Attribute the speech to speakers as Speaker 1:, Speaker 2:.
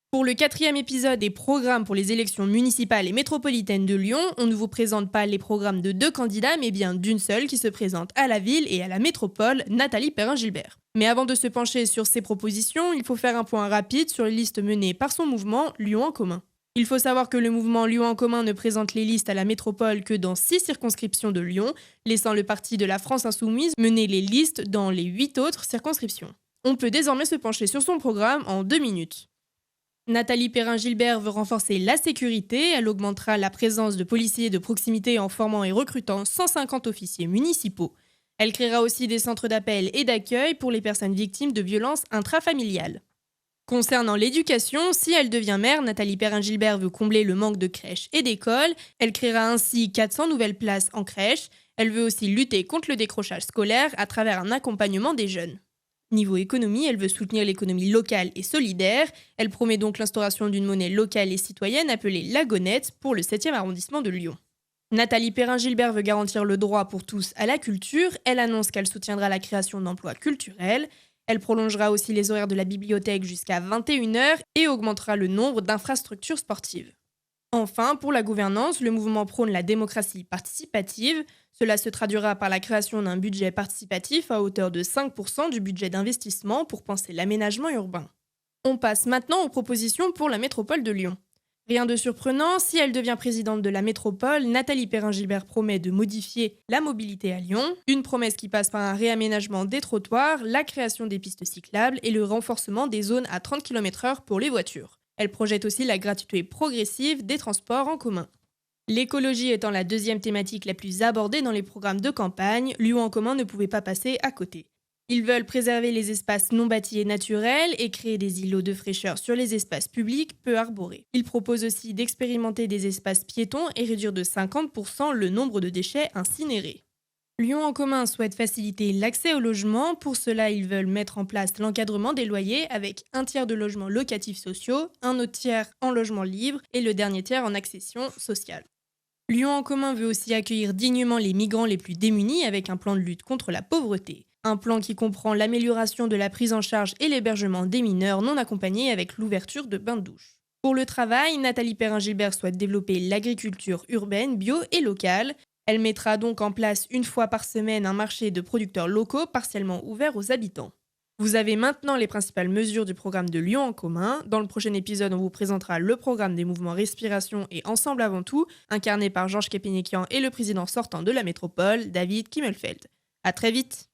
Speaker 1: Pour le 4e épisode des programmes pour les élections municipales et métropolitaines de Lyon, on ne vous présente pas les programmes de 2 candidats, mais bien d'une seule qui se présente à la ville et à la métropole, Nathalie Perrin-Gilbert. Mais avant de se pencher sur ses propositions, il faut faire un point rapide sur les listes menées par son mouvement Lyon en commun. Il faut savoir que le mouvement Lyon en commun ne présente les listes à la métropole que dans 6 circonscriptions de Lyon, laissant le parti de la France Insoumise mener les listes dans les 8 autres circonscriptions. On peut désormais se pencher sur son programme en 2 minutes. Nathalie Perrin-Gilbert veut renforcer la sécurité, elle augmentera la présence de policiers de proximité en formant et recrutant 150 officiers municipaux. Elle créera aussi des centres d'appel et d'accueil pour les personnes victimes de violences intrafamiliales. Concernant l'éducation, si elle devient maire, Nathalie Perrin-Gilbert veut combler le manque de crèches et d'écoles. Elle créera ainsi 400 nouvelles places en crèche. Elle veut aussi lutter contre le décrochage scolaire à travers un accompagnement des jeunes. Niveau économie, elle veut soutenir l'économie locale et solidaire. Elle promet donc l'instauration d'une monnaie locale et citoyenne appelée la Gonette pour le 7e arrondissement de Lyon. Nathalie Perrin-Gilbert veut garantir le droit pour tous à la culture. Elle annonce qu'elle soutiendra la création d'emplois culturels. Elle prolongera aussi les horaires de la bibliothèque jusqu'à 21h et augmentera le nombre d'infrastructures sportives. Enfin, pour la gouvernance, le mouvement prône la démocratie participative. Cela se traduira par la création d'un budget participatif à hauteur de 5% du budget d'investissement pour penser l'aménagement urbain. On passe maintenant aux propositions pour la métropole de Lyon. Rien de surprenant, si elle devient présidente de la métropole, Nathalie Perrin-Gilbert promet de modifier la mobilité à Lyon, une promesse qui passe par un réaménagement des trottoirs, la création des pistes cyclables et le renforcement des zones à 30 km/h pour les voitures. Elle projette aussi la gratuité progressive des transports en commun. L'écologie étant la 2e thématique la plus abordée dans les programmes de campagne, Lyon en commun ne pouvait pas passer à côté. Ils veulent préserver les espaces non bâtis et naturels et créer des îlots de fraîcheur sur les espaces publics peu arborés. Ils proposent aussi d'expérimenter des espaces piétons et réduire de 50% le nombre de déchets incinérés. Lyon en commun souhaite faciliter l'accès au logement. Pour cela, ils veulent mettre en place l'encadrement des loyers avec un tiers de logements locatifs sociaux, un autre tiers en logement libre et le dernier tiers en accession sociale. Lyon en commun veut aussi accueillir dignement les migrants les plus démunis avec un plan de lutte contre la pauvreté. Un plan qui comprend l'amélioration de la prise en charge et l'hébergement des mineurs non accompagnés avec l'ouverture de bains de douche. Pour le travail, Nathalie Perrin-Gilbert souhaite développer l'agriculture urbaine, bio et locale. Elle mettra donc en place une fois par semaine un marché de producteurs locaux partiellement ouvert aux habitants. Vous avez maintenant les principales mesures du programme de Lyon en commun. Dans le prochain épisode, on vous présentera le programme des mouvements Respiration et Ensemble avant tout, incarné par Georges Képénékian et le président sortant de la métropole, David Kimmelfeld. À très vite!